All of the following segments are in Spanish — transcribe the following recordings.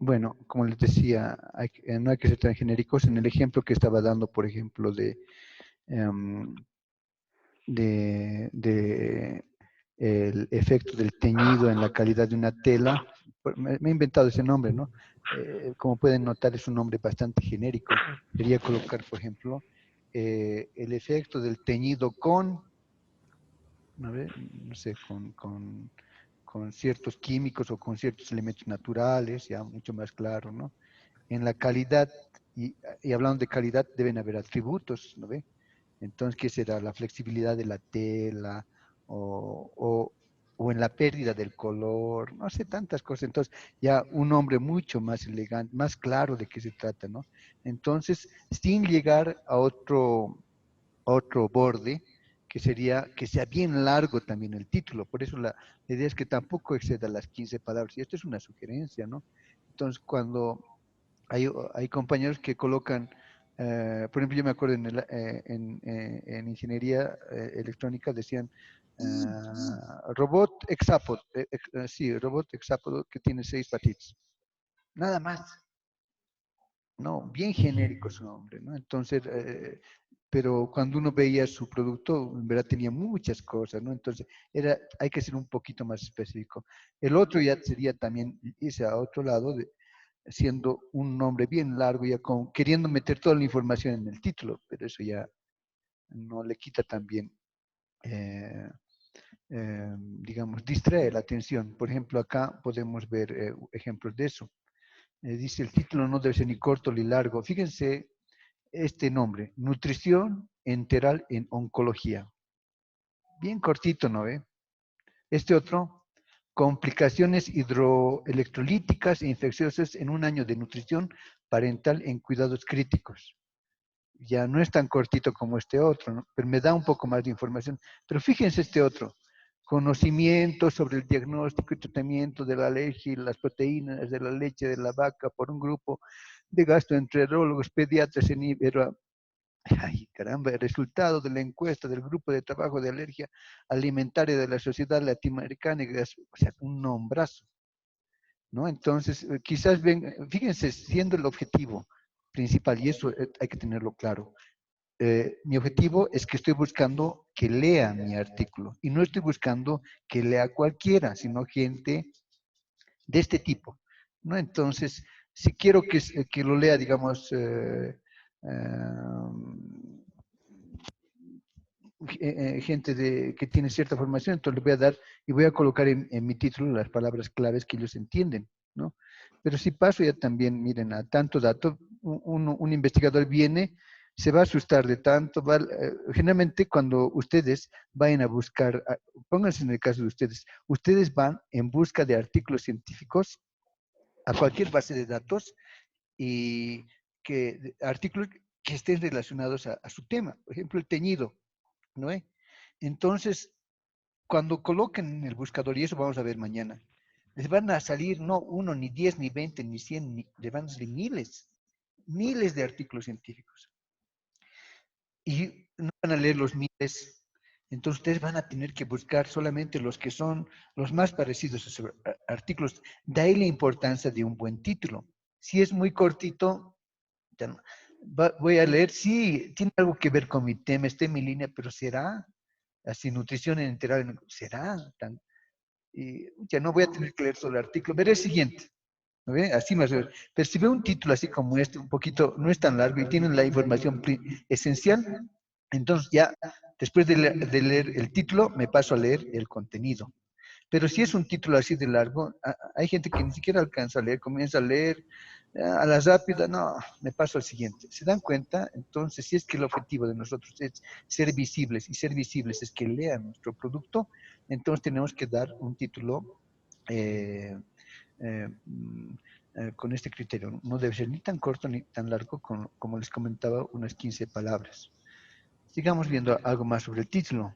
Bueno, como les decía, no hay que ser tan genéricos. En el ejemplo que estaba dando, por ejemplo, em, de el efecto del teñido en la calidad de una tela, me he inventado ese nombre, ¿no? Como pueden notar, es un nombre bastante genérico. Quería colocar, por ejemplo, el efecto del teñido con, a ver, no sé, con ciertos químicos o con ciertos elementos naturales, ya mucho más claro, ¿no? En la calidad, y hablando de calidad, deben haber atributos, ¿no ve? Entonces, ¿qué será? La flexibilidad de la tela o, o, o en la pérdida del color, no sé, tantas cosas. Entonces, ya un nombre mucho más elegante, más claro de qué se trata, ¿no? Entonces, sin llegar a otro borde, que sería que sea bien largo también el título. Por eso la idea es que tampoco exceda las 15 palabras. Y esto es una sugerencia, ¿no? Entonces, cuando hay compañeros que colocan, por ejemplo, yo me acuerdo en ingeniería electrónica decían robot hexápodo, sí, robot hexápodo que tiene 6 patitas. Nada más, ¿no? Bien genérico su nombre, ¿no? Entonces, pero cuando uno veía su producto, en verdad tenía muchas cosas, ¿no? Entonces, hay que ser un poquito más específico. El otro ya sería también irse a otro lado, siendo un nombre bien largo, ya queriendo meter toda la información en el título, pero eso ya no le quita también, digamos, distrae la atención. Por ejemplo, acá podemos ver ejemplos de eso. Dice, el título no debe ser ni corto ni largo. Fíjense este nombre, Nutrición Enteral en Oncología. Bien cortito, ¿no ve? Este otro, complicaciones hidroelectrolíticas e infecciosas en un año de nutrición parental en cuidados críticos. Ya no es tan cortito como este otro, ¿no? Pero me da un poco más de información. Pero fíjense este otro, conocimiento sobre el diagnóstico y tratamiento de la alergia y las proteínas de la leche de la vaca por un grupo de gastroenterólogos pediatras en Ibero. Ay, caramba, el resultado de la encuesta del grupo de trabajo de alergia alimentaria de la Sociedad Latinoamericana, o sea, un nombrazo, ¿no? Entonces, quizás ven, fíjense, siendo el objetivo principal, y eso hay que tenerlo claro, mi objetivo es que estoy buscando que lea mi artículo y no estoy buscando que lea cualquiera, sino gente de este tipo, ¿no? Entonces, si quiero que lo lea, digamos, gente que tiene cierta formación, entonces le voy a dar y voy a colocar en mi título las palabras claves que ellos entienden, ¿no? Pero si paso ya también, miren, a tanto dato, un investigador viene, se va a asustar de tanto, generalmente cuando ustedes vayan a buscar, pónganse en el caso de ustedes van en busca de artículos científicos a cualquier base de datos y artículos que estén relacionados a su tema, por ejemplo, el teñido, ¿no? Entonces, cuando coloquen en el buscador, y eso vamos a ver mañana, les van a salir no uno, ni 10, ni 20, ni 100, les van a salir miles de artículos científicos. Y no van a leer los miles, entonces ustedes van a tener que buscar solamente los que son los más parecidos a esos artículos. De ahí la importancia de un buen título. Si es muy cortito, ya no, voy a leer, sí, tiene algo que ver con mi tema, está en mi línea, pero será así, nutrición enteral, será tan, y ya no voy a tener que leer solo el artículo, veré el siguiente, ¿no ve? Así más o menos. Pero si veo un título así como este, un poquito, no es tan largo y tiene la información esencial, entonces ya después de leer el título me paso a leer el contenido. Pero si es un título así de largo, hay gente que ni siquiera alcanza a leer, comienza a leer a la rápida, no, me paso al siguiente. ¿Se dan cuenta? Entonces, si es que el objetivo de nosotros es ser visibles, y ser visibles es que lean nuestro producto, entonces tenemos que dar un título eh, eh, mm, con este criterio. No debe ser ni tan corto ni tan largo como les comentaba, unas 15 palabras. Sigamos viendo algo más sobre el título.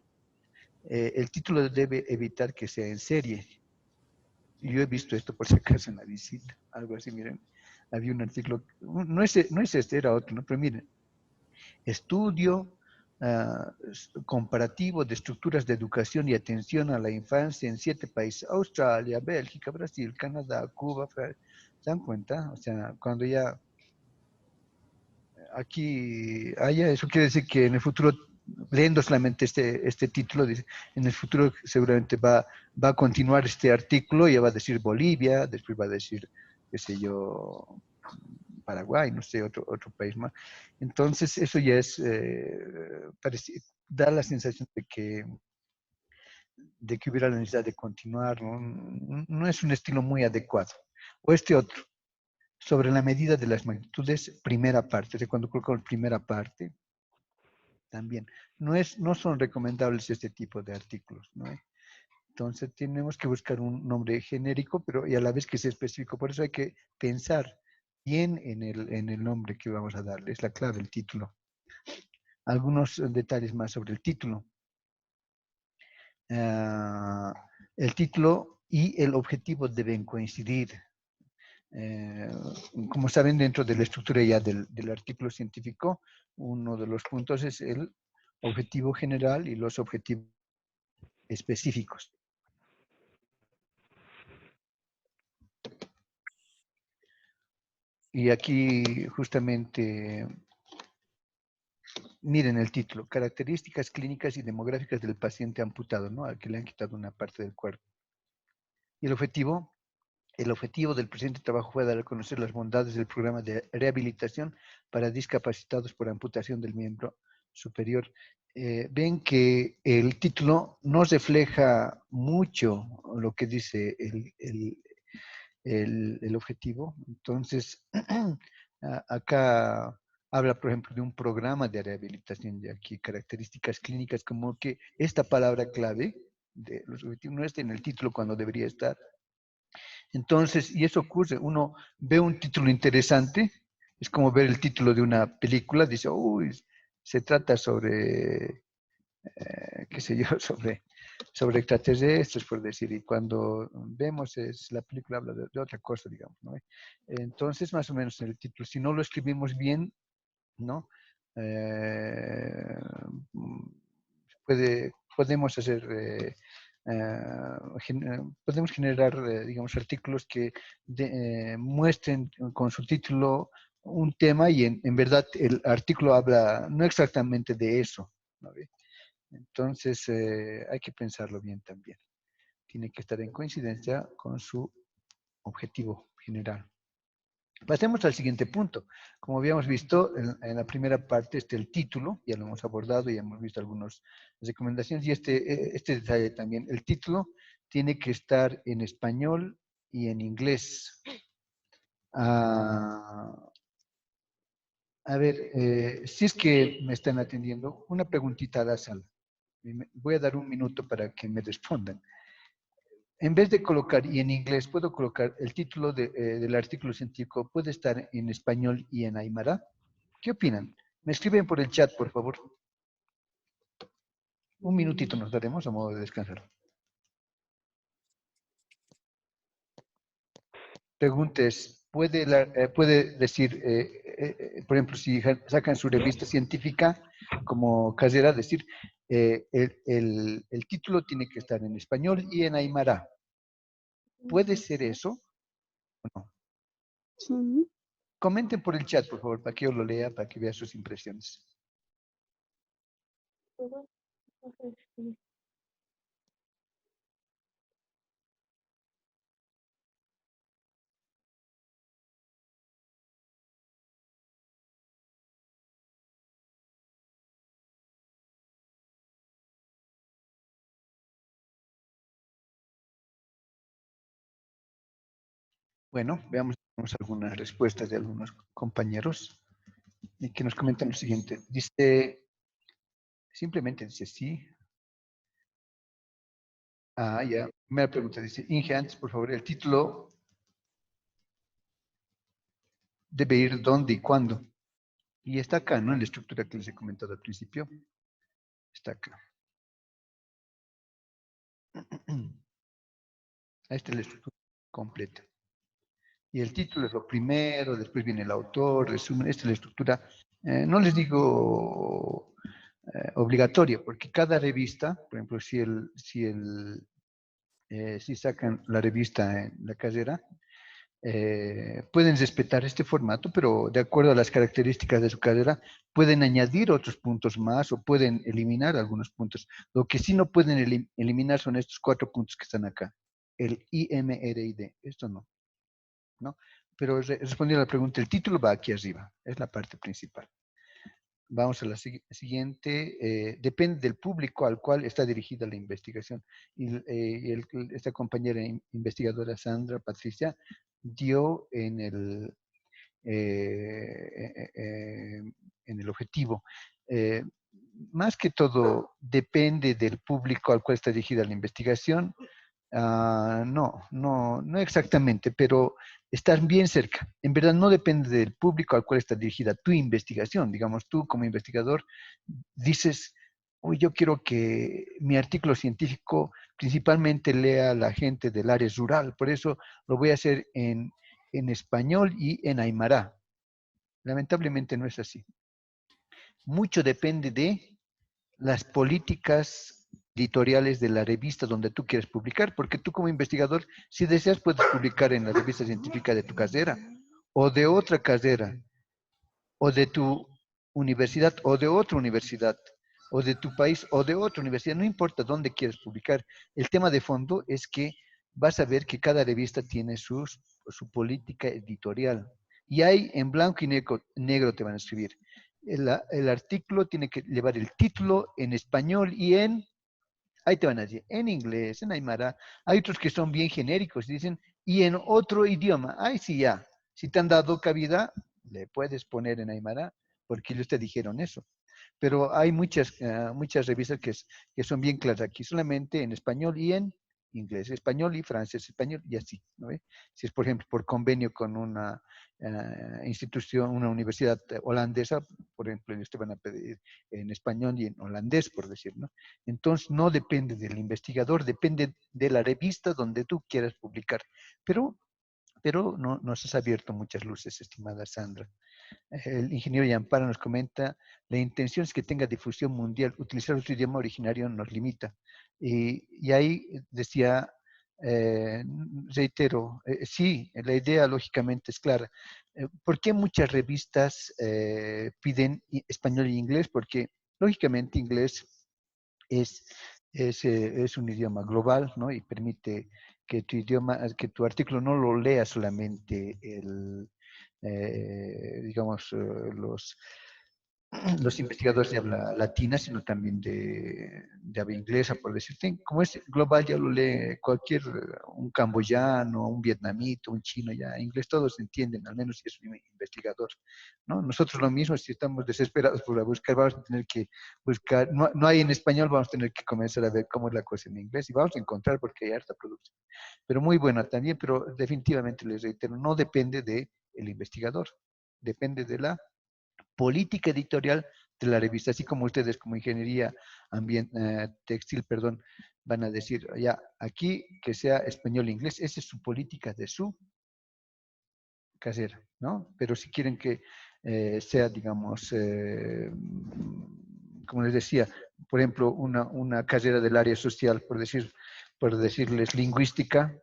El título debe evitar que sea en serie. Yo he visto esto por si acaso en la visita, algo así, miren, había un artículo, no es este, era otro, ¿no? Pero miren, estudio comparativo de estructuras de educación y atención a la infancia en 7 países: Australia, Bélgica, Brasil, Canadá, Cuba, Francia. ¿Se dan cuenta? O sea, cuando ya aquí haya, eso quiere decir que en el futuro, leyendo solamente este título, dice, en el futuro seguramente va a continuar este artículo y ya va a decir Bolivia, después va a decir, qué sé yo, Paraguay, no sé, otro país más. Entonces, eso ya es, da la sensación de que hubiera la necesidad de continuar, ¿no? No es un estilo muy adecuado. O este otro, sobre la medida de las magnitudes, primera parte, de cuando colocamos primera parte, también. No son recomendables este tipo de artículos, ¿no? Entonces tenemos que buscar un nombre genérico, pero y a la vez que sea específico. Por eso hay que pensar bien en el nombre que vamos a darle. Es la clave, el título. Algunos detalles más sobre el título. El título y el objetivo deben coincidir. Como saben, dentro de la estructura ya del artículo científico, uno de los puntos es el objetivo general y los objetivos específicos. Y aquí justamente, miren el título: características clínicas y demográficas del paciente amputado, ¿no? Al que le han quitado una parte del cuerpo. Y el objetivo del presente trabajo fue dar a conocer las bondades del programa de rehabilitación para discapacitados por amputación del miembro superior. Ven que el título no refleja mucho lo que dice el objetivo. Entonces, acá habla, por ejemplo, de un programa de rehabilitación, de aquí características clínicas, como que esta palabra clave de los objetivos no está en el título cuando debería estar. Entonces, y eso ocurre, uno ve un título interesante, es como ver el título de una película, dice, uy, se trata sobre, qué sé yo, sobre extraterrestres, por decir, y cuando vemos la película habla de otra cosa, digamos, ¿no? Entonces, más o menos en el título, si no lo escribimos bien, ¿no? Eh, podemos hacer, podemos generar, digamos, artículos que muestren con su título un tema y en verdad el artículo habla no exactamente de eso, ¿no? Entonces, hay que pensarlo bien también. Tiene que estar en coincidencia con su objetivo general. Pasemos al siguiente punto. Como habíamos visto, en la primera parte está el título, ya lo hemos abordado, ya hemos visto algunas recomendaciones, y este detalle también. El título tiene que estar en español y en inglés. A ver, si es que me están atendiendo, una preguntita a la sala. Voy a dar un minuto para que me respondan. En vez de colocar, y en inglés, puedo colocar el título del artículo científico, puede estar en español y en aymara. ¿Qué opinan? Me escriben por el chat, por favor. Un minutito nos daremos a modo de descansar. Preguntes, puede decir, por ejemplo, si sacan su revista científica como carrera, decir, el título tiene que estar en español y en aymara. ¿Puede ser eso o no? Sí. Comenten por el chat, por favor, para que yo lo lea, para que vea sus impresiones. Bueno, veamos algunas respuestas de algunos compañeros y que nos comentan lo siguiente. Dice, simplemente dice sí. Ah, ya. Primera pregunta dice, Inge, antes, por favor, el título debe ir dónde y cuándo. Y está acá, ¿no? En la estructura que les he comentado al principio. Está acá. Esta es la estructura completa. Y el título es lo primero, después viene el autor, resumen, esta es la estructura. No les digo obligatorio, porque cada revista, por ejemplo, si sacan la revista en la carrera, pueden respetar este formato, pero de acuerdo a las características de su carrera, pueden añadir otros puntos más o pueden eliminar algunos puntos. Lo que sí no pueden eliminar son estos 4 puntos que están acá, el IMRID, esto no, ¿no? Pero respondiendo a la pregunta, el título va aquí arriba, es la parte principal. Vamos a la siguiente. Depende del público al cual está dirigida la investigación. Esta compañera investigadora Sandra Patricia dio en el objetivo. Más que todo, depende del público al cual está dirigida la investigación. No exactamente, pero estás bien cerca. En verdad no depende del público al cual está dirigida tu investigación. Digamos, tú como investigador dices, uy, yo quiero que mi artículo científico principalmente lea a la gente del área rural, por eso lo voy a hacer en español y en aymara. Lamentablemente no es así. Mucho depende de las políticas editoriales de la revista donde tú quieres publicar, porque tú como investigador, si deseas, puedes publicar en la revista científica de tu carrera, o de otra carrera, o de tu universidad, o de otra universidad, o de tu país, o de otra universidad, no importa dónde quieres publicar. El tema de fondo es que vas a ver que cada revista tiene su política editorial. Y hay en blanco y negro te van a escribir. El artículo tiene que llevar el título en español y ahí te van a decir, en inglés, en aymara. Hay otros que son bien genéricos y dicen, y en otro idioma. Ay, sí, ya. Si te han dado cabida, le puedes poner en aymara, porque ellos te dijeron eso. Pero hay muchas revistas que son bien claras aquí, solamente en español y en inglés, español y francés, español y así, ¿no ve? Si es, por ejemplo, por convenio con una institución, una universidad holandesa, por ejemplo, ellos te van a pedir en español y en holandés, por decir, ¿no? Entonces, no depende del investigador, depende de la revista donde tú quieras publicar. Pero no, nos has abierto muchas luces, estimada Sandra. El ingeniero Yampara nos comenta, la intención es que tenga difusión mundial, utilizar otro idioma originario nos limita. Y ahí decía, eh, reitero, sí, la idea lógicamente es clara. ¿Por qué muchas revistas piden español e inglés? Porque lógicamente inglés es, es un idioma global, ¿no? Y permite que tu idioma, que tu artículo no lo lea solamente digamos, los investigadores de habla latina, sino también de habla inglesa, por decirte. Como es global, ya lo lee cualquier, un camboyano, un vietnamita, un chino, ya inglés todos entienden, al menos si es un investigador, ¿no? Nosotros lo mismo, si estamos desesperados por buscar, vamos a tener que buscar, no hay en español, vamos a tener que comenzar a ver cómo es la cosa en inglés y vamos a encontrar porque hay harta producción. Pero muy buena también, pero definitivamente les reitero, no depende del investigador, depende de la política editorial de la revista, así como ustedes como ingeniería textil, perdón, van a decir, ya, aquí que sea español e inglés, esa es su política de su carrera, ¿no? Pero si quieren que sea, digamos, como les decía, por ejemplo, una carrera del área social, por decirles lingüística,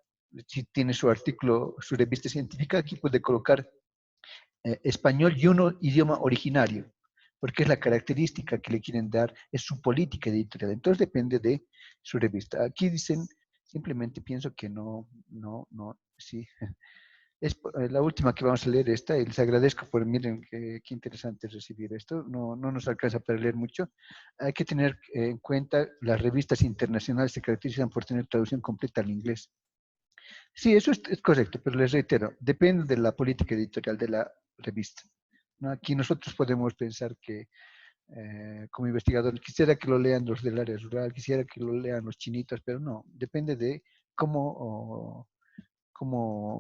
si tiene su artículo, su revista científica, aquí puede colocar español y un idioma originario, porque es la característica que le quieren dar, es su política editorial. Entonces depende de su revista. Aquí dicen, simplemente pienso que sí. Es la última que vamos a leer esta, y les agradezco por, miren, qué interesante recibir esto, no nos alcanza para leer mucho. Hay que tener en cuenta, las revistas internacionales se caracterizan por tener traducción completa al inglés. Sí, eso es correcto, pero les reitero, depende de la política editorial de la revista, ¿no? Aquí nosotros podemos pensar que, como investigador, quisiera que lo lean los del área rural, quisiera que lo lean los chinitos, pero no, depende de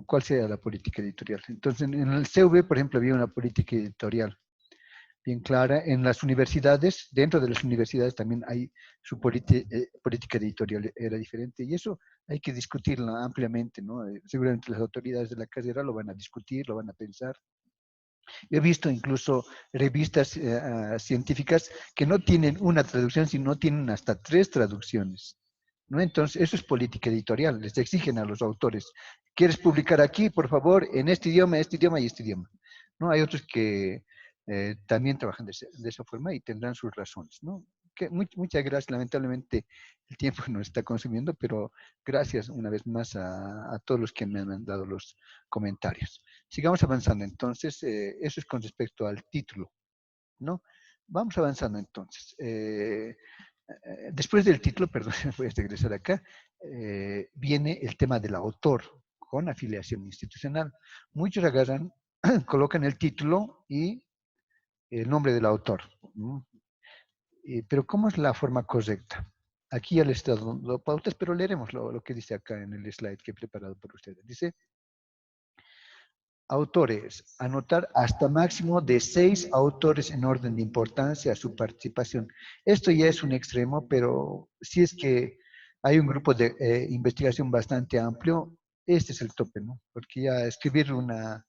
cuál sea la política editorial. Entonces, en el CV, por ejemplo, había una política editorial bien clara. En las universidades, dentro de las universidades también hay su política editorial era diferente y eso hay que discutirla ampliamente, ¿no? Seguramente las autoridades de la carrera lo van a discutir, lo van a pensar Yo he visto incluso revistas científicas que no tienen una traducción, sino tienen hasta 3 traducciones. ¿No? Entonces, eso es política editorial. Les exigen a los autores, ¿quieres publicar aquí, por favor, en este idioma y este idioma? ¿No? Hay otros que también trabajan de esa forma y tendrán sus razones. ¿No? Muchas gracias. Lamentablemente el tiempo nos está consumiendo, pero gracias una vez más a todos los que me han dado los comentarios. Sigamos avanzando entonces. Eso es con respecto al título, ¿no? Vamos avanzando entonces. Después del título, perdón, voy a regresar acá, viene el tema del autor con afiliación institucional. Muchos agarran, colocan el título y el nombre del autor. ¿No? Pero ¿cómo es la forma correcta? Aquí ya les he dado pautas, pero leeremos lo que dice acá en el slide que he preparado por ustedes. Dice, autores, anotar hasta máximo de 6 autores en orden de importancia a su participación. Esto ya es un extremo, pero si es que hay un grupo de investigación bastante amplio, este es el tope, ¿no? Porque ya escribir una,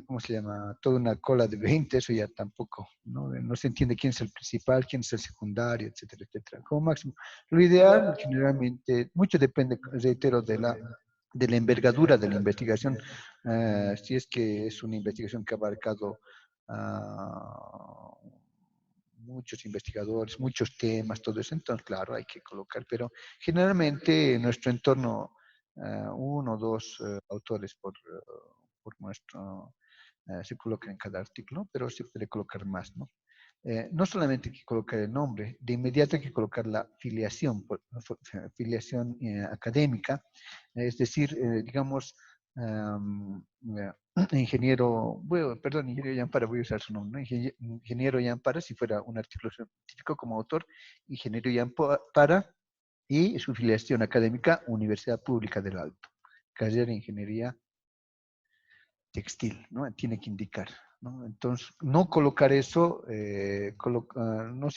¿cómo se llama? Toda una cola de 20, eso ya tampoco, ¿no? No se entiende quién es el principal, quién es el secundario, etcétera, etcétera. Como máximo. Lo ideal, generalmente, mucho depende, reitero, de la envergadura de la investigación. Si es que es una investigación que ha abarcado muchos investigadores, muchos temas, todo eso, entonces, claro, hay que colocar, pero generalmente en nuestro entorno, uno o dos autores por nuestro, se colocan en cada artículo, pero se puede colocar más, ¿no? No solamente hay que colocar el nombre, de inmediato hay que colocar la filiación, filiación académica, es decir, digamos, um, ingeniero, bueno, perdón, ingeniero Yampara, voy a usar su nombre, ¿no? Ingeniero Yampara, si fuera un artículo científico como autor, ingeniero Yampara y su filiación académica, Universidad Pública del Alto, carrera de Ingeniería Textil, ¿no? Tiene que indicar, ¿no? Entonces, no colocar eso no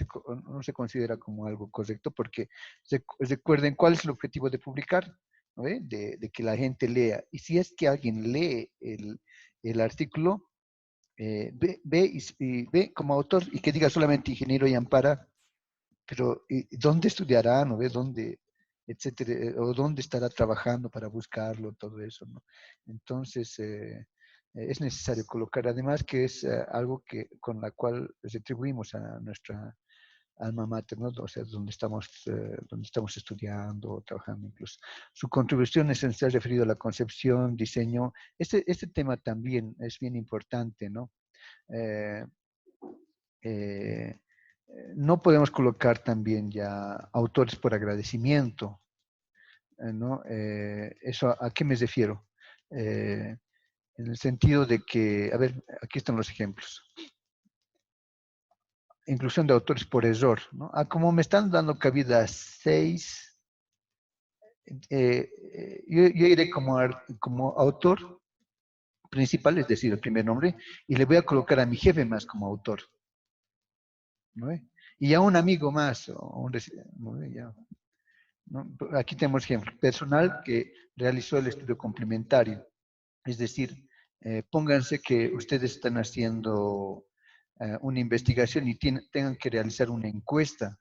se considera como algo correcto porque recuerden cuál es el objetivo de publicar, ¿no? De que la gente lea. Y si es que alguien lee el artículo, ve como autor y que diga solamente ingeniero y ampara, pero ¿dónde estudiará? ¿No ve? ¿Dónde? Etcétera, o dónde estará trabajando para buscarlo, todo eso, ¿no? Entonces, es necesario colocar, además que es algo con la cual retribuimos a nuestra alma mater, ¿no? O sea, donde estamos estudiando, trabajando incluso. Su contribución esencial referido a la concepción, diseño, este tema también es bien importante, ¿no? Eh, eh, no podemos colocar también ya autores por agradecimiento, ¿no? ¿Eso a qué me refiero? En el sentido de que, a ver, aquí están los ejemplos. Inclusión de autores por error, ¿no? Como me están dando cabida 6, yo iré como autor principal, es decir, el primer nombre, y le voy a colocar a mi jefe más como autor, ¿no? Y a un amigo más, ¿no? Ya, ¿no? Aquí tenemos ejemplo, personal que realizó el estudio complementario, es decir, pónganse que ustedes están haciendo una investigación y tengan que realizar una encuesta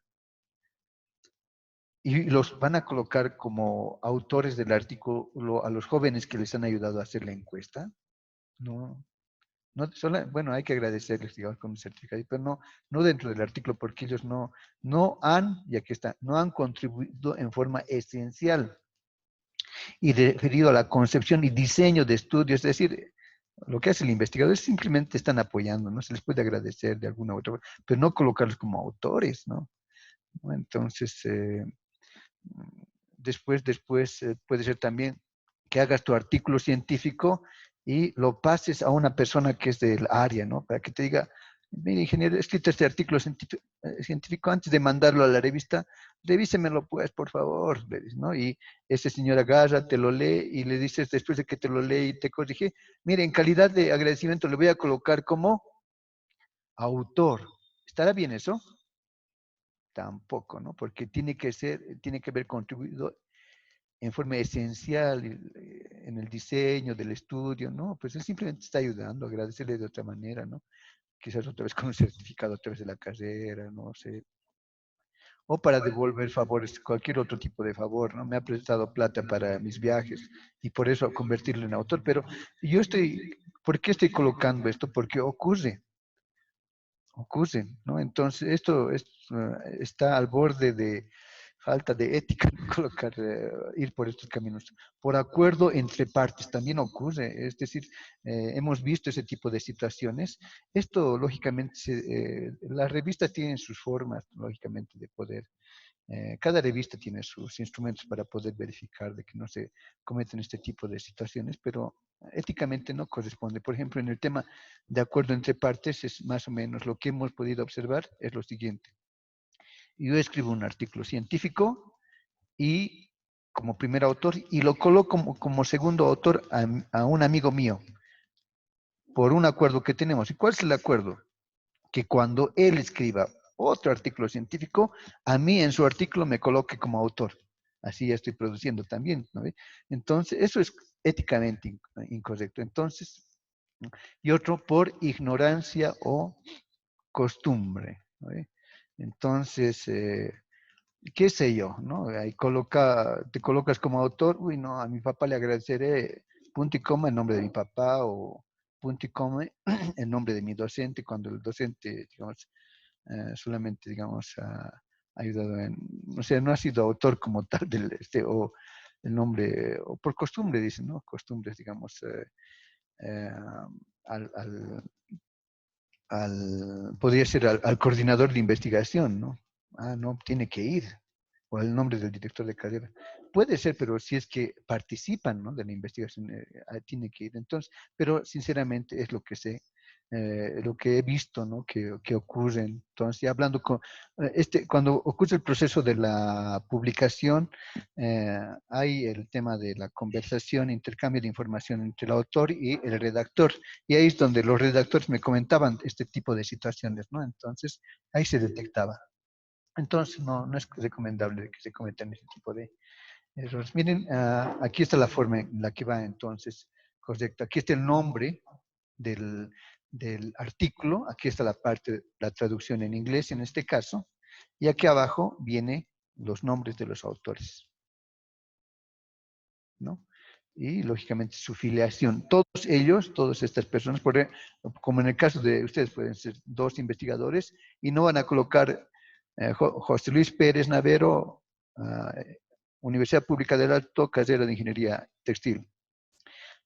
y los van a colocar como autores del artículo a los jóvenes que les han ayudado a hacer la encuesta. No, bueno, hay que agradecerles, digamos, con un certificado, pero no dentro del artículo, porque ellos no han, y aquí está, no han contribuido en forma esencial y referido a la concepción y diseño de estudios, es decir, lo que hace el investigador es simplemente están apoyando, ¿no? Se les puede agradecer de alguna u otra forma, pero no colocarlos como autores, ¿no? Entonces, después puede ser también que hagas tu artículo científico y lo pases a una persona que es del área, ¿no? Para que te diga, mire, ingeniero, he escrito este artículo científico, antes de mandarlo a la revista, revísemelo pues, por favor, le dices, ¿no? Y ese señor agarra, te lo lee y le dices, después de que te lo lee y te corrige, mire, en calidad de agradecimiento le voy a colocar como autor. ¿Estará bien eso? Tampoco, ¿no? Porque tiene que haber contribuido en forma esencial en el diseño del estudio, ¿no? Pues él simplemente está ayudando, agradecerle de otra manera, ¿no? Quizás otra vez con un certificado, otra vez de la carrera, no sé. O para devolver favores, cualquier otro tipo de favor, ¿no? Me ha prestado plata para mis viajes y por eso convertirlo en autor. Pero yo estoy, ¿por qué estoy colocando esto? Porque ocurre, ¿no? Entonces, está al borde de falta de ética, colocar, ir por estos caminos. Por acuerdo entre partes también ocurre, es decir, hemos visto ese tipo de situaciones. Esto, lógicamente, las revistas tienen sus formas, lógicamente, de poder. Cada revista tiene sus instrumentos para poder verificar de que no se cometen este tipo de situaciones, pero éticamente no corresponde. Por ejemplo, en el tema de acuerdo entre partes, es más o menos lo que hemos podido observar es lo siguiente. Yo escribo un artículo científico y como primer autor y lo coloco como segundo autor a un amigo mío por un acuerdo que tenemos. ¿Y cuál es el acuerdo? Que cuando él escriba otro artículo científico, a mí en su artículo me coloque como autor. Así ya estoy produciendo también, ¿no? Entonces, eso es éticamente incorrecto. Entonces, y otro por ignorancia o costumbre, ¿no? Entonces, qué sé yo, ¿no? Ahí te colocas como autor, uy, no, a mi papá le agradeceré punto y coma en nombre de mi papá o punto y coma en nombre de mi docente, cuando el docente, digamos, solamente, digamos, ha ayudado en, o sea, no ha sido autor como tal o el nombre, o por costumbre, dicen, ¿no? Costumbres, digamos, eh, al, al, podría ser al coordinador de investigación, ¿no? Ah, no, tiene que ir, o el nombre del director de carrera. Puede ser, pero si es que participan, ¿no? De la investigación, tiene que ir. Entonces, pero sinceramente es lo que sé, lo que he visto, ¿no? Que ocurre. Entonces, ya hablando cuando ocurre el proceso de la publicación, hay el tema de la conversación, intercambio de información entre el autor y el redactor. Y ahí es donde los redactores me comentaban este tipo de situaciones, ¿no? Entonces, ahí se detectaba. Entonces, no es recomendable que se cometan ese tipo de errores. Miren, aquí está la forma en la que va entonces, correcto. Aquí está el nombre del, del artículo, aquí está la parte, la traducción en inglés en este caso, y aquí abajo viene los nombres de los autores, ¿no? Y lógicamente su filiación. Todos ellos, todas estas personas, como en el caso de ustedes, pueden ser dos investigadores y no van a colocar José Luis Pérez Navero, Universidad Pública del Alto, carrera de Ingeniería Textil.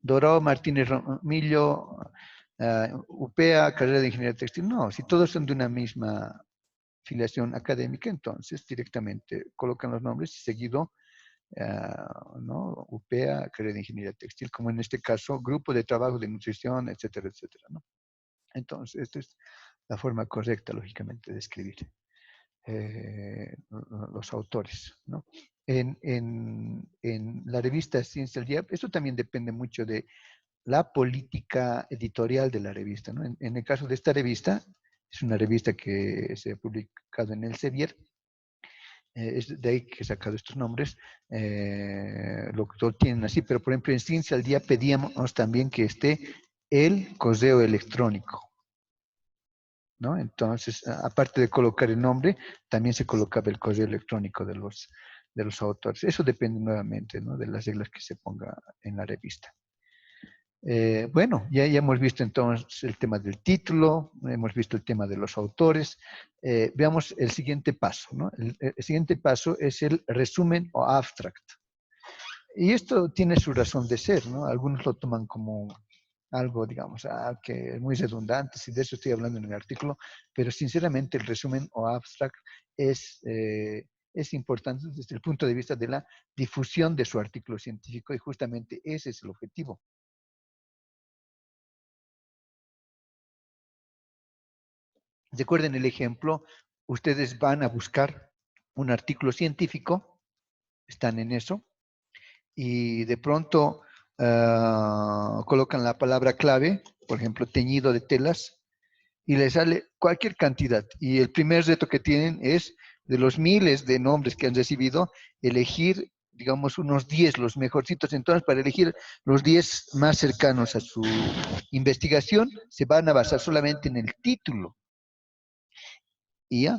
Dorao Martínez Romillo, UPEA, carrera de Ingeniería Textil. No, si todos son de una misma filiación académica, entonces directamente colocan los nombres y seguido ¿no? UPEA, carrera de Ingeniería Textil, como en este caso, grupo de trabajo de nutrición, etcétera, etcétera, ¿no? Entonces, esta es la forma correcta, lógicamente, de escribir los autores, ¿no? En la revista Ciencia al Día, esto también depende mucho de la política editorial de la revista, ¿no? En el caso de esta revista, es una revista que se ha publicado en el Sevier, es de ahí que he sacado estos nombres, lo tienen así, pero por ejemplo en Ciencia al Día pedíamos también que esté el correo electrónico, ¿no? Entonces, aparte de colocar el nombre, también se colocaba el correo electrónico de los autores. Eso depende nuevamente, ¿no? De las reglas que se ponga en la revista. Bueno, ya hemos visto entonces el tema del título, hemos visto el tema de los autores. Veamos el siguiente paso, ¿no? El siguiente paso es el resumen o abstract. Y esto tiene su razón de ser, ¿no? Algunos lo toman como algo, digamos, que es muy redundante, si de eso estoy hablando en el artículo, pero sinceramente el resumen o abstract es importante desde el punto de vista de la difusión de su artículo científico y justamente ese es el objetivo. Recuerden el ejemplo, ustedes van a buscar un artículo científico, están en eso, y de pronto colocan la palabra clave, por ejemplo, teñido de telas, y les sale cualquier cantidad. Y el primer reto que tienen es, de los miles de nombres que han recibido, elegir digamos, unos 10, los mejorcitos. Entonces, para elegir los 10 más cercanos a su investigación, se van a basar solamente en el título. Y ya,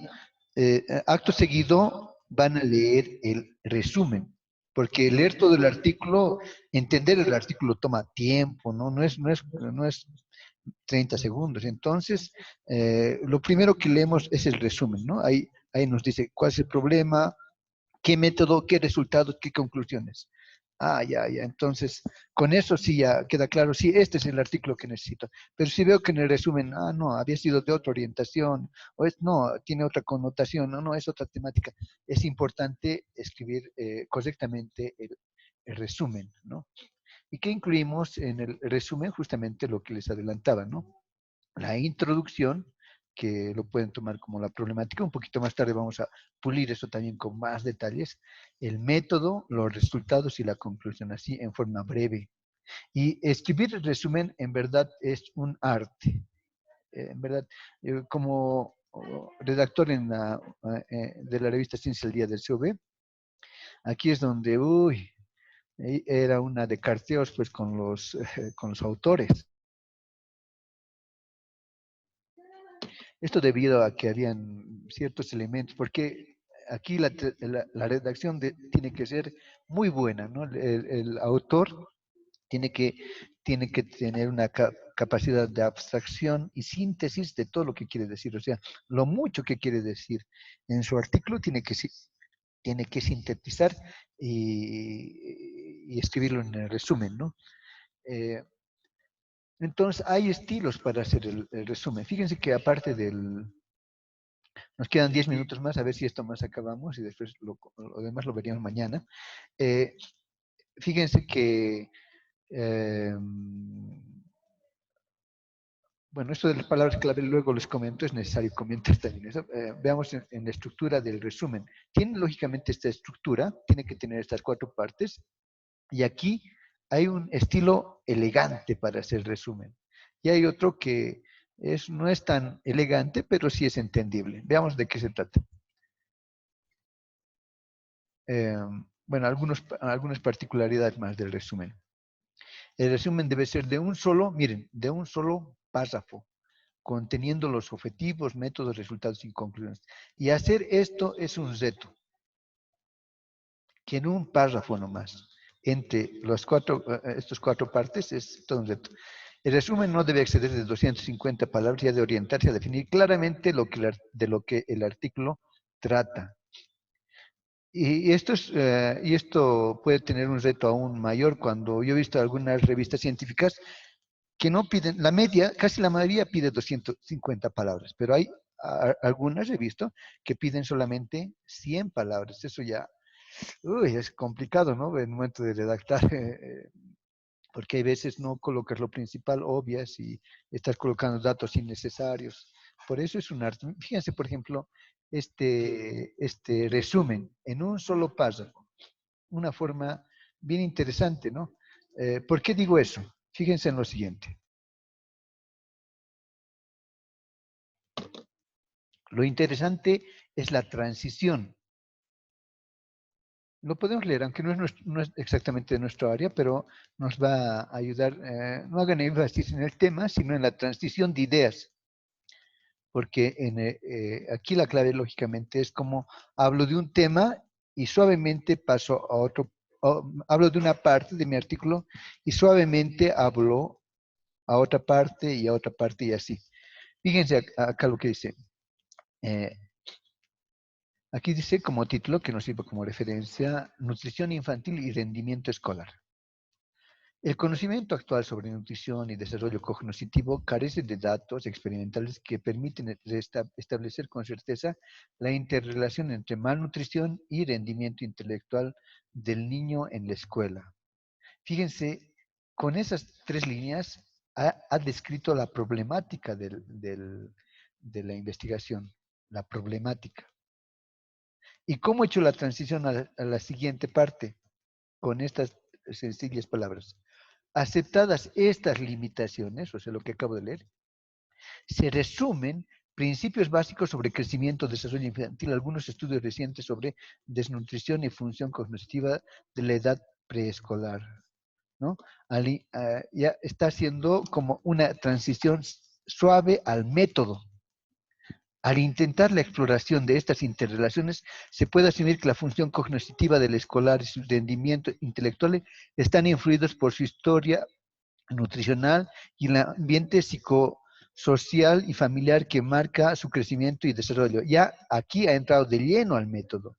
acto seguido, van a leer el resumen. Porque leer todo el artículo, entender el artículo toma tiempo, ¿no? No es 30 segundos. Entonces, lo primero que leemos es el resumen, ¿no? Ahí nos dice cuál es el problema, qué método, qué resultados, qué conclusiones. Ya. Entonces, con eso sí ya queda claro, sí, este es el artículo que necesito. Pero si veo que en el resumen, no, había sido de otra orientación, no, tiene otra connotación, no, es otra temática. Es importante escribir correctamente el resumen, ¿no? ¿Y qué incluimos en el resumen? Justamente lo que les adelantaba, ¿no? La introducción, que lo pueden tomar como la problemática. Un poquito más tarde vamos a pulir eso también con más detalles. El método, los resultados y la conclusión, así en forma breve. Y escribir el resumen en verdad es un arte. En verdad, como redactor de la revista Ciencia el Día del CV, aquí es donde, era una de carteos pues con los autores. Esto debido a que habían ciertos elementos, porque aquí la redacción tiene que ser muy buena, ¿no? El autor tiene que, tiene que tener una capacidad de abstracción y síntesis de todo lo que quiere decir, o sea, lo mucho que quiere decir en su artículo tiene que sintetizar y escribirlo en el resumen, ¿no? Eh, entonces, hay estilos para hacer el resumen. Fíjense que aparte nos quedan 10 minutos más, a ver si esto más acabamos y después lo demás lo veríamos mañana. Eh, fíjense que, eh, bueno, esto de las palabras clave luego les comento, es necesario comentar también eso. Veamos en la estructura del resumen. Tiene lógicamente esta estructura, tiene que tener estas 4 partes, y aquí hay un estilo elegante para hacer resumen. Y hay otro que no es tan elegante, pero sí es entendible. Veamos de qué se trata. Eh, bueno, algunas particularidades más del resumen. El resumen debe ser de un solo párrafo, conteniendo los objetivos, métodos, resultados y conclusiones. Y hacer esto es un reto, que en un párrafo nomás, entre estos 4 partes, es todo un reto. El resumen no debe exceder de 250 palabras y ha de orientarse a definir claramente de lo que el artículo trata. Y esto puede tener un reto aún mayor cuando yo he visto algunas revistas científicas que no piden, la media, casi la mayoría pide 250 palabras, pero hay algunas, he visto, que piden solamente 100 palabras. Eso ya, es complicado, ¿no? En el momento de redactar, porque hay veces no colocas lo principal, obvias, y estás colocando datos innecesarios. Por eso es un arte. Fíjense, por ejemplo, este resumen en un solo párrafo, una forma bien interesante, ¿no? ¿Por qué digo eso? Fíjense en lo siguiente. Lo interesante es la transición. Lo podemos leer, aunque no es exactamente de nuestra área, pero nos va a ayudar, no hagan énfasis en el tema, sino en la transición de ideas. Porque aquí la clave, lógicamente, es como hablo de un tema y suavemente paso a otro, hablo de una parte de mi artículo y suavemente hablo a otra parte y a otra parte y así. Fíjense acá lo que dice. Eh, Aquí dice como título, que nos sirve como referencia, Nutrición infantil y rendimiento escolar. El conocimiento actual sobre nutrición y desarrollo cognitivo carece de datos experimentales que permiten establecer con certeza la interrelación entre malnutrición y rendimiento intelectual del niño en la escuela. Fíjense, con esas 3 líneas ha descrito la problemática de la investigación, la problemática. ¿Y cómo he hecho la transición a la siguiente parte? Con estas sencillas palabras. Aceptadas estas limitaciones, o sea, lo que acabo de leer, se resumen Principios básicos sobre crecimiento, desarrollo infantil, algunos estudios recientes sobre desnutrición y función cognitiva de la edad preescolar, ¿no? Ya está haciendo como una transición suave al método. Al intentar la exploración de estas interrelaciones, se puede asumir que la función cognitiva del escolar y su rendimiento intelectual están influidos por su historia nutricional y el ambiente psicosocial y familiar que marca su crecimiento y desarrollo. Ya aquí ha entrado de lleno al método.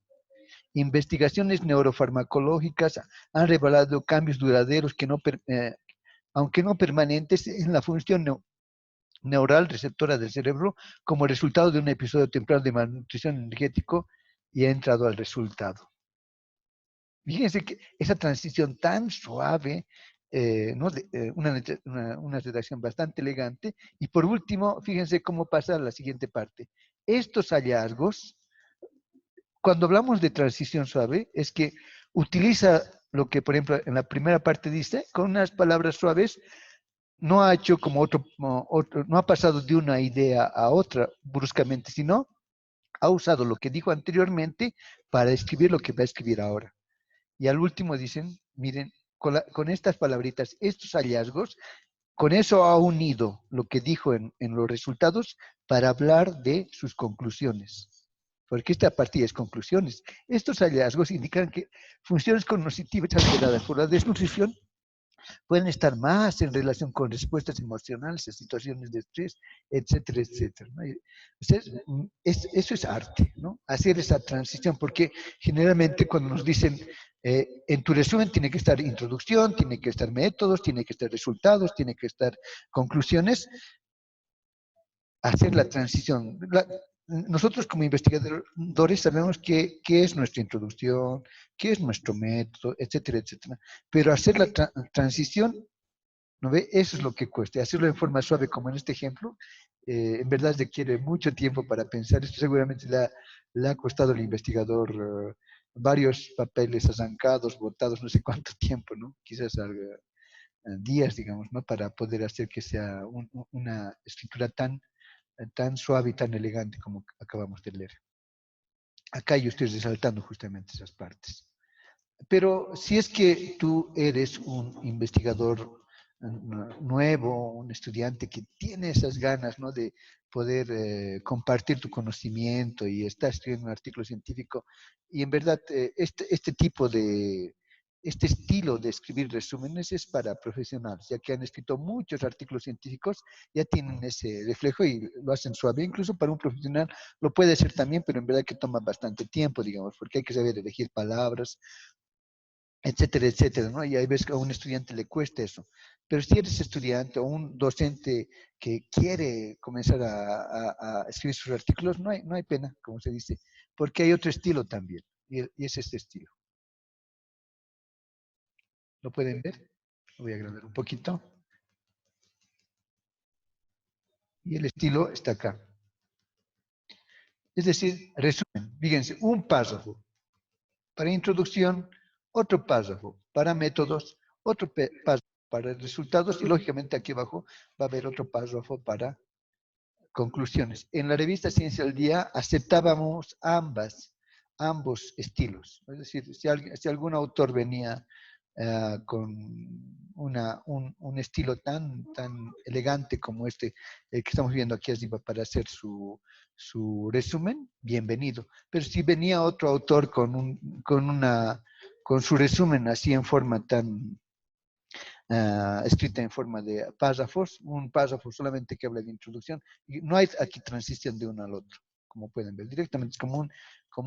Investigaciones neurofarmacológicas han revelado cambios duraderos que aunque no permanentes, en la función neural receptora del cerebro como resultado de un episodio temprano de malnutrición energético y ha entrado al resultado. Fíjense que esa transición tan suave, ¿no? Una redacción bastante elegante. Y por último, fíjense cómo pasa la siguiente parte. Estos hallazgos, cuando hablamos de transición suave, es que utiliza lo que, por ejemplo, en la primera parte dice, con unas palabras suaves, no ha hecho como no ha pasado de una idea a otra bruscamente, sino ha usado lo que dijo anteriormente para escribir lo que va a escribir ahora. Y al último dicen, miren, con estas palabritas, estos hallazgos, con eso ha unido lo que dijo en los resultados para hablar de sus conclusiones. Porque esta partida es conclusiones. Estos hallazgos indican que funciones cognitivas alteradas por la desnutrición pueden estar más en relación con respuestas emocionales a situaciones de estrés, etcétera, etcétera, ¿no? Eso es arte, ¿no? Hacer esa transición, porque generalmente cuando nos dicen, en tu resumen tiene que estar introducción, tiene que estar métodos, tiene que estar resultados, tiene que estar conclusiones, hacer la transición. Nosotros como investigadores sabemos qué es nuestra introducción, qué es nuestro método, etcétera, etcétera. Pero hacer la transición, ¿no ve? Eso es lo que cuesta. Hacerlo en forma suave, como en este ejemplo, en verdad requiere mucho tiempo para pensar. Esto seguramente le ha costado al investigador varios papeles arrancados, botados, no sé cuánto tiempo, ¿no? Quizás días, digamos, ¿no? Para poder hacer que sea una escritura tan suave y tan elegante como acabamos de leer. Acá yo estoy resaltando justamente esas partes. Pero si es que tú eres un investigador nuevo, un estudiante que tiene esas ganas, ¿no? De poder compartir tu conocimiento y estás escribiendo un artículo científico, y en verdad este estilo de escribir resúmenes es para profesionales, ya que han escrito muchos artículos científicos, ya tienen ese reflejo y lo hacen suave. Incluso para un profesional lo puede hacer también, pero en verdad que toma bastante tiempo, digamos, porque hay que saber elegir palabras, etcétera, etcétera, ¿no? Y hay veces que a un estudiante le cuesta eso. Pero si eres estudiante o un docente que quiere comenzar a escribir sus artículos, no hay pena, como se dice, porque hay otro estilo también, y es este estilo. ¿Lo pueden ver? Lo voy a agrandar un poquito. Y el estilo está acá. Es decir, resumen, fíjense, un párrafo para introducción, otro párrafo para métodos, otro párrafo para resultados y lógicamente aquí abajo va a haber otro párrafo para conclusiones. En la revista Ciencia al Día aceptábamos ambos estilos. Es decir, si algún autor venía con un estilo tan elegante como este que estamos viendo aquí arriba para hacer su resumen, bienvenido. Pero si venía otro autor con su resumen así en forma tan escrita en forma de párrafos, un párrafo solamente que habla de introducción, y no hay aquí transición de uno al otro, como pueden ver, directamente es como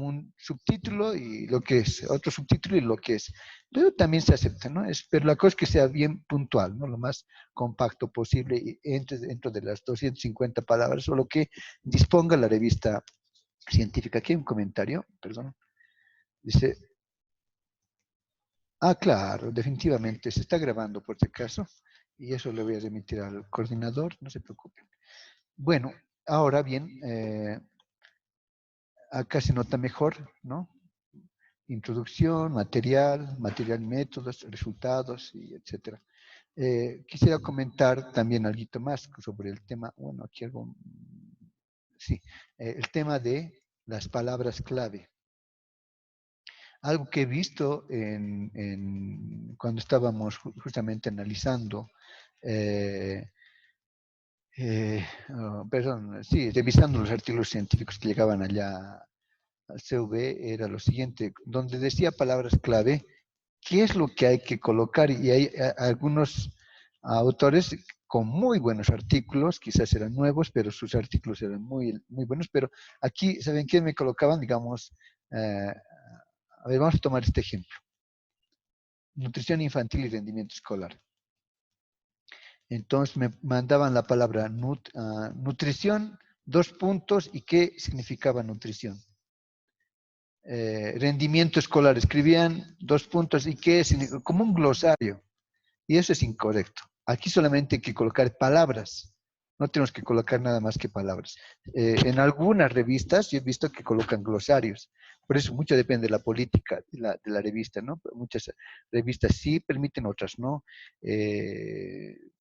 un subtítulo y lo que es, otro subtítulo y lo que es, pero también se acepta, ¿no? Pero la cosa es que sea bien puntual, ¿no? Lo más compacto posible y dentro de las 250 palabras o lo que disponga la revista científica. Aquí hay un comentario, perdón, dice, claro, definitivamente se está grabando por si acaso y eso le voy a remitir al coordinador, no se preocupen. Bueno, ahora bien, acá se nota mejor, ¿no? Introducción, material, métodos, resultados, y etcétera. Quisiera comentar también algo más sobre el tema, bueno, aquí algo sí, el tema de las palabras clave. Algo que he visto cuando estábamos justamente analizando, perdón, sí, revisando los artículos científicos que llegaban allá al CV, era lo siguiente, donde decía palabras clave, ¿qué es lo que hay que colocar? Y hay algunos autores con muy buenos artículos, quizás eran nuevos, pero sus artículos eran muy, muy buenos, pero aquí, ¿saben qué me colocaban? Digamos, a ver, vamos a tomar este ejemplo. Nutrición infantil y rendimiento escolar. Entonces me mandaban la palabra nutrición, dos puntos, y qué significaba nutrición. Rendimiento escolar, escribían dos puntos, y qué significaba, como un glosario. Y eso es incorrecto. Aquí solamente hay que colocar palabras. No tenemos que colocar nada más que palabras. En algunas revistas yo he visto que colocan glosarios. Por eso mucho depende de la política de la revista, ¿no? Muchas revistas sí permiten, otras no.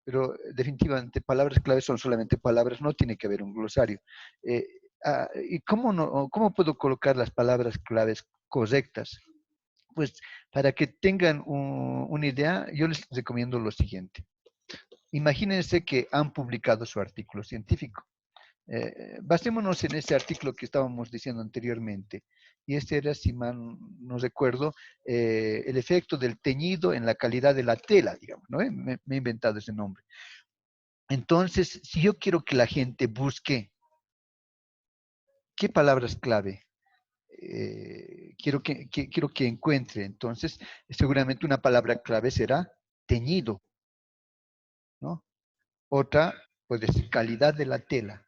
Pero definitivamente palabras claves son solamente palabras, no tiene que haber un glosario. ¿Y cómo, no, cómo puedo colocar las palabras claves correctas? Pues para que tengan una idea, yo les recomiendo lo siguiente. Imagínense que han publicado su artículo científico. Basémonos en ese artículo que estábamos diciendo anteriormente. Y este era, si mal no recuerdo, el efecto del teñido en la calidad de la tela, digamos, ¿no? Me he inventado ese nombre. Entonces, si yo quiero que la gente busque, ¿qué palabras clave quiero que encuentre? Entonces, seguramente una palabra clave será teñido, ¿no? Otra puede ser calidad de la tela.